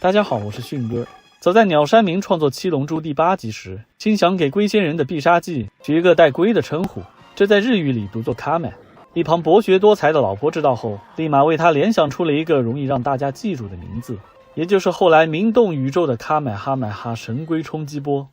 大家好，我是迅哥。早在鸟山明创作《七龙珠》第8集时，心想给龟仙人的必杀技取一个带龟的称呼，这在日语里读作卡美。一旁博学多才的老婆知道后，立马为他联想出了一个容易让大家记住的名字，也就是后来名动宇宙的卡美哈美哈神龟冲击波。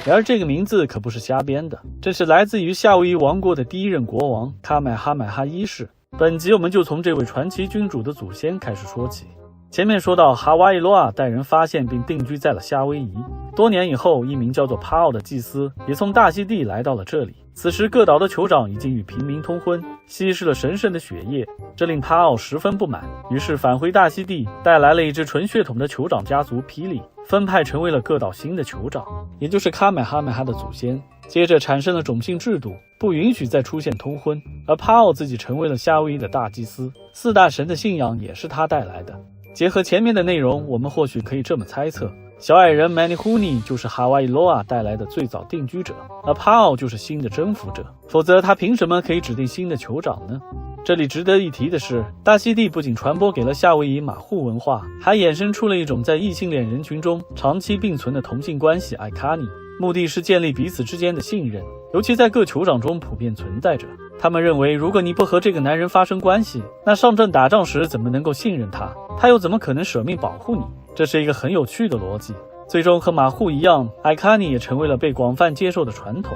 然而这个名字可不是瞎编的，这是来自于夏威夷王国的第一任国王卡美哈美哈一世。本集我们就从这位传奇君主的祖先开始说起。前面说到哈瓦伊罗阿带人发现并定居在了夏威夷，多年以后，一名叫做帕奥的祭司也从大溪地来到了这里。此时各岛的酋长已经与平民通婚，稀释了神圣的血液，这令帕奥十分不满，于是返回大溪地，带来了一支纯血统的酋长家族霹雳，分派成为了各岛新的酋长，也就是卡美哈美哈的祖先。接着产生了种姓制度，不允许再出现通婚，而帕奥自己成为了夏威夷的大祭司，四大神的信仰也是他带来的。结合前面的内容，我们或许可以这么猜测，小矮人 Manihuni 就是哈瓦伊罗阿带来的最早定居者，而帕奥就是新的征服者，否则他凭什么可以指定新的酋长呢？这里值得一提的是，大溪地不仅传播给了夏威夷马户文化，还衍生出了一种在异性恋人群中长期并存的同性关系艾卡尼，目的是建立彼此之间的信任，尤其在各酋长中普遍存在着。他们认为，如果你不和这个男人发生关系，那上阵打仗时怎么能够信任他？他又怎么可能舍命保护你？这是一个很有趣的逻辑。最终和马户一样，艾卡尼也成为了被广泛接受的传统。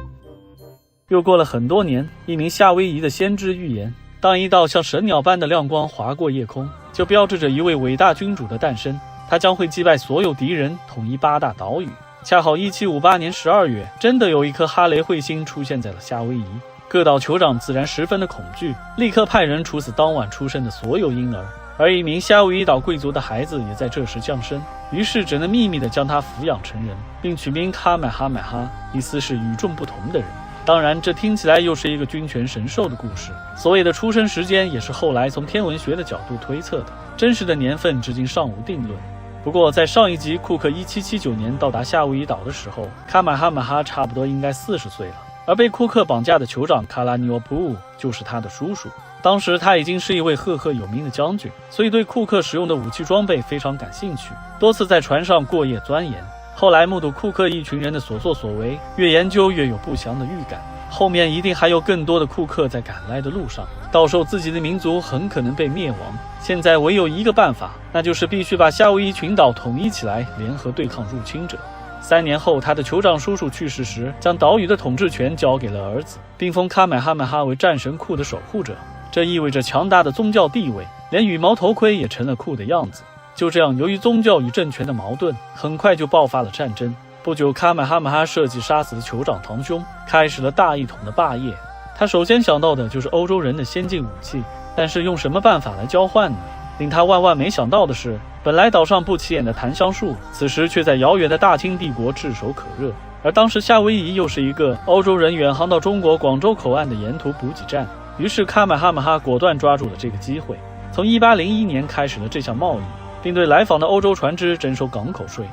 又过了很多年，一名夏威夷的先知预言，当一道像神鸟般的亮光划过夜空，就标志着一位伟大君主的诞生，他将会击败所有敌人，统一8大岛屿。恰好1758年12月，真的有一颗哈雷彗星出现在了夏威夷，各岛酋长自然十分的恐惧，立刻派人处死当晚出生的所有婴儿，而一名夏威夷岛贵族的孩子也在这时降生，于是只能秘密地将他抚养成人，并取名卡美哈美哈，意思是与众不同的人。当然，这听起来又是一个君权神授的故事，所谓的出生时间也是后来从天文学的角度推测的，真实的年份至今尚无定论。不过在上一集库克1779年到达夏威夷岛的时候，卡美哈美哈差不多应该40岁了，而被库克绑架的酋长卡拉尼奥普乌就是他的叔叔。当时他已经是一位赫赫有名的将军，所以对库克使用的武器装备非常感兴趣，多次在船上过夜钻研。后来目睹库克一群人的所作所为，越研究越有不祥的预感，后面一定还有更多的库克在赶来的路上，到时候自己的民族很可能被灭亡。现在唯有一个办法，那就是必须把夏威夷群岛统一起来，联合对抗入侵者。3年后，他的酋长叔叔去世时，将岛屿的统治权交给了儿子，并封卡美哈美哈为战神库的守护者，这意味着强大的宗教地位，连羽毛头盔也成了库的样子。就这样，由于宗教与政权的矛盾，很快就爆发了战争。不久，卡美哈美哈设计杀死了酋长堂兄，开始了大一统的霸业。他首先想到的就是欧洲人的先进武器，但是用什么办法来交换呢？令他万万没想到的是，本来岛上不起眼的檀香树，此时却在遥远的大清帝国炙手可热。而当时夏威夷又是一个欧洲人远航到中国广州口岸的沿途补给站，于是卡美哈美哈果断抓住了这个机会，从1801年开始了这项贸易，并对来访的欧洲船只征收港口税。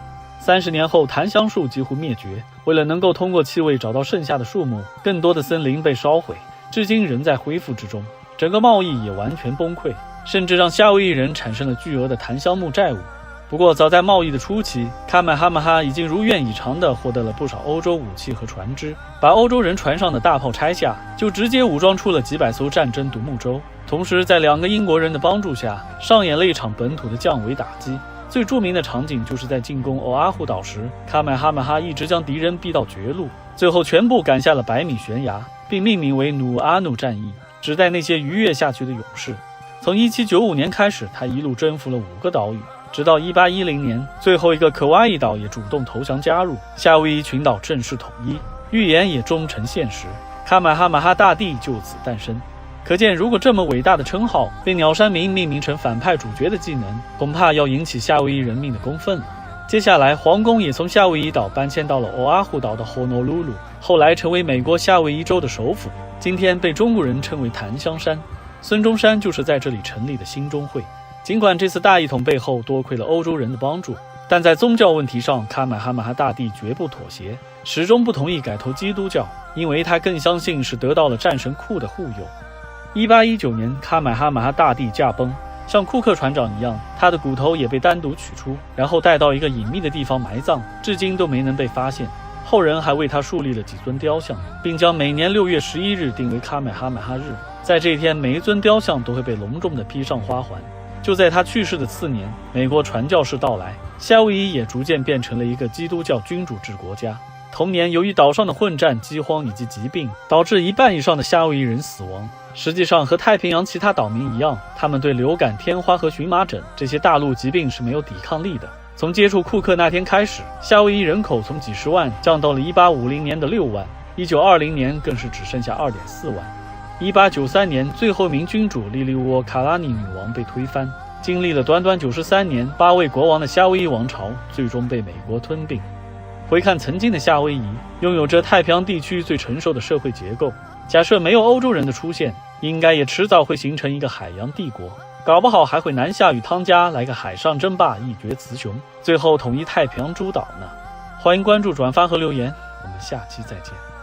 30年后，檀香树几乎灭绝，为了能够通过气味找到剩下的树木，更多的森林被烧毁，至今仍在恢复之中。整个贸易也完全崩溃，甚至让夏威夷人产生了巨额的檀香木债务。不过早在贸易的初期，卡美哈美哈已经如愿以偿地获得了不少欧洲武器和船只，把欧洲人船上的大炮拆下，就直接武装出了几百艘战争独木舟，同时在2个英国人的帮助下，上演了一场本土的降维打击。最著名的场景就是在进攻欧阿胡岛时，卡美哈美哈一直将敌人逼到绝路，最后全部赶下了100米悬崖，并命名为努阿努战役，指代那些逾越下去的勇士。从1795年开始，他一路征服了5个岛屿，直到1810年，最后一个可哇伊岛也主动投降加入，夏威夷群岛正式统一，预言也终成现实，卡美哈美哈大帝就此诞生。可见，如果这么伟大的称号被鸟山明命名成反派主角的技能，恐怕要引起夏威夷人民的公愤了。接下来，皇宫也从夏威夷岛搬迁到了欧阿胡岛的 Honolulu， 后来成为美国夏威夷州的首府，今天被中国人称为檀香山。孙中山就是在这里成立的兴中会。尽管这次大一统背后多亏了欧洲人的帮助，但在宗教问题上，卡买哈买哈大帝绝不妥协，始终不同意改投基督教，因为他更相信是得到了战神库的护佑。1819年，卡买哈买哈大帝驾崩，像库克船长一样，他的骨头也被单独取出，然后带到一个隐秘的地方埋葬，至今都没能被发现。后人还为他树立了几尊雕像，并将每年6月11日定为卡买哈买哈日。在这一天，每一尊雕像都会被隆重地披上花环。就在他去世的次年，美国传教士到来，夏威夷也逐渐变成了一个基督教君主制国家。同年，由于岛上的混战、饥荒以及疾病，导致1半以上的夏威夷人死亡。实际上，和太平洋其他岛民一样，他们对流感、天花和荨麻疹这些大陆疾病是没有抵抗力的。从接触库克那天开始，夏威夷人口从几十万降到了1850年的6万，1920年更是只剩下2.4万。1893年，最后一名君主莉莉窝卡拉尼女王被推翻。经历了短短93年，8位国王的夏威夷王朝最终被美国吞并。回看曾经的夏威夷，拥有着太平洋地区最成熟的社会结构。假设没有欧洲人的出现，应该也迟早会形成一个海洋帝国，搞不好还会南下与汤加来个海上争霸，一决雌雄，最后统一太平洋诸岛呢。欢迎关注、转发和留言，我们下期再见。